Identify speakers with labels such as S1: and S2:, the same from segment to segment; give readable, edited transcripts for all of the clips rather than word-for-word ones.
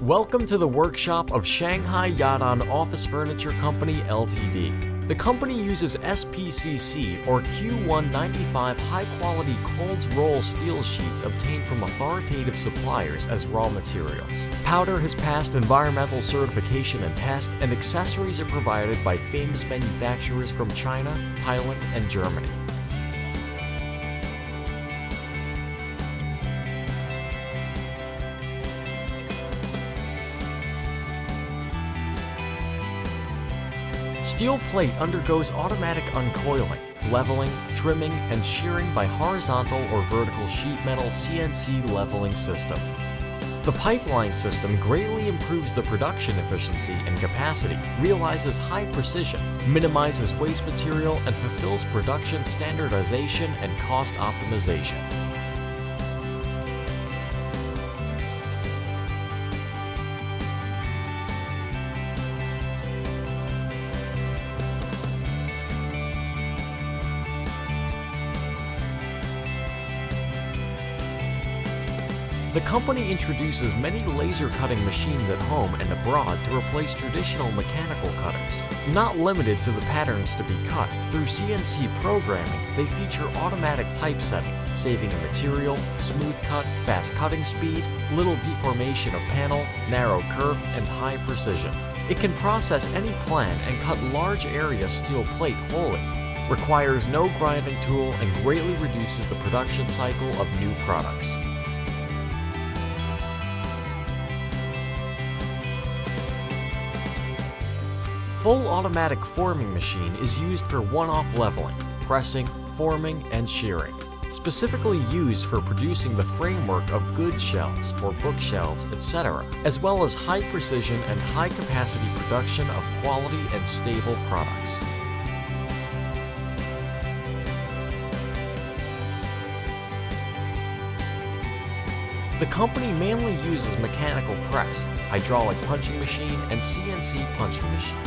S1: Welcome to the workshop of Shanghai Yadan Office Furniture Company Ltd. The company uses SPCC or Q195 high-quality cold roll steel sheets obtained from authoritative suppliers as raw materials. Powder has passed environmental certification and test, and accessories are provided by famous manufacturers from China, Thailand, and Germany. Steel plate undergoes automatic uncoiling, leveling, trimming, and shearing by horizontal or vertical sheet metal CNC leveling system. The pipeline system greatly improves the production efficiency and capacity, realizes high precision, minimizes waste material, and fulfills production standardization and cost optimization. The company introduces many laser cutting machines at home and abroad to replace traditional mechanical cutters. Not limited to the patterns to be cut, through CNC programming, they feature automatic typesetting, saving in material, smooth cut, fast cutting speed, little deformation of panel, narrow curve, and high precision. It can process any plan and cut large area steel plate wholly. Requires no grinding tool and greatly reduces the production cycle of new products. Full automatic forming machine is used for one-off leveling, pressing, forming, and shearing. Specifically used for producing the framework of goods shelves or bookshelves, etc., as well as high precision and high capacity production of quality and stable products. The company mainly uses mechanical press, hydraulic punching machine, and CNC punching machine.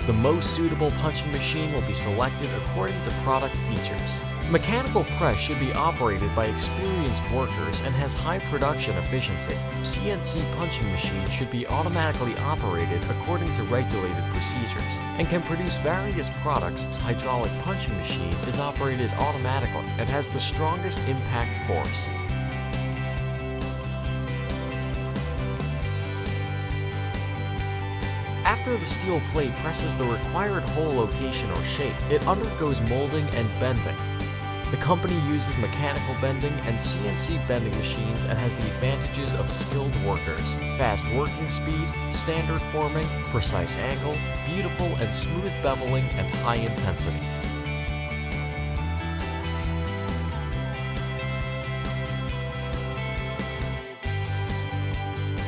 S1: The most suitable punching machine will be selected according to product features. Mechanical press should be operated by experienced workers and has high production efficiency. CNC punching machine should be automatically operated according to regulated procedures and can produce various products. Hydraulic punching machine is operated automatically and has the strongest impact force. After the steel plate presses the required hole location or shape, it undergoes molding and bending. The company uses mechanical bending and CNC bending machines and has the advantages of skilled workers, fast working speed, standard forming, precise angle, beautiful and smooth beveling, and high intensity.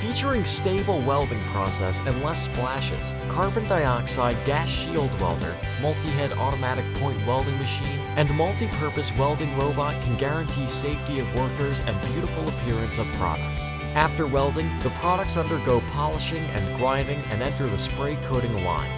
S1: Featuring stable welding process and less splashes, carbon dioxide gas shield welder, multi-head automatic point welding machine, and multi-purpose welding robot can guarantee safety of workers and beautiful appearance of products. After welding, the products undergo polishing and grinding and enter the spray coating line.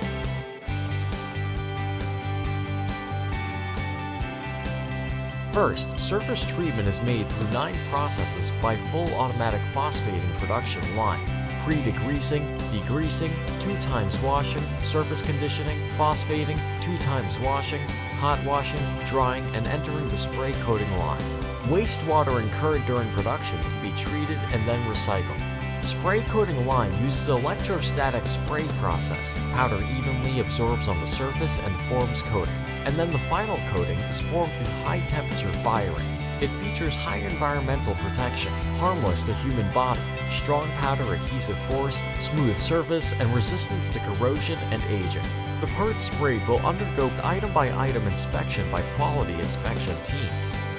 S1: First, surface treatment is made through 9 processes by full automatic phosphating production line: pre-degreasing, degreasing, 2 times washing, surface conditioning, phosphating, 2 times washing, hot washing, drying, and entering the spray coating line. Wastewater incurred during production can be treated and then recycled. Spray coating line uses electrostatic spray process. Powder evenly absorbs on the surface and forms coating. And then the final coating is formed through high-temperature firing. It features high environmental protection, harmless to human body, strong powder adhesive force, smooth surface, and resistance to corrosion and aging. The parts sprayed will undergo item-by-item inspection by quality inspection team,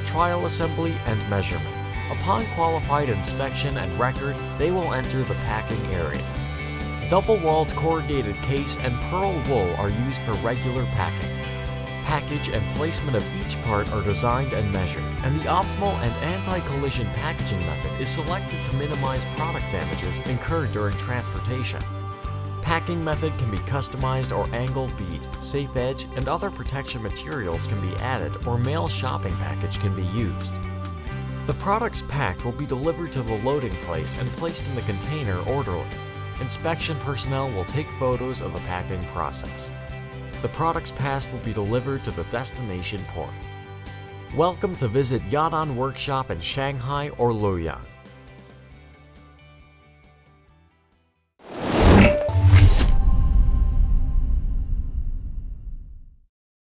S1: trial assembly, and measurement. Upon qualified inspection and record, they will enter the packing area. Double-walled corrugated case and pearl wool are used for regular packing. Package and placement of each part are designed and measured, and the optimal and anti-collision packaging method is selected to minimize product damages incurred during transportation. Packing method can be customized or angle bead, safe edge, and other protection materials can be added, or mail shopping package can be used. The products packed will be delivered to the loading place and placed in the container orderly. Inspection personnel will take photos of the packing process. The products passed will be delivered to the destination port. Welcome to visit Yadan Workshop in Shanghai or Luoyang.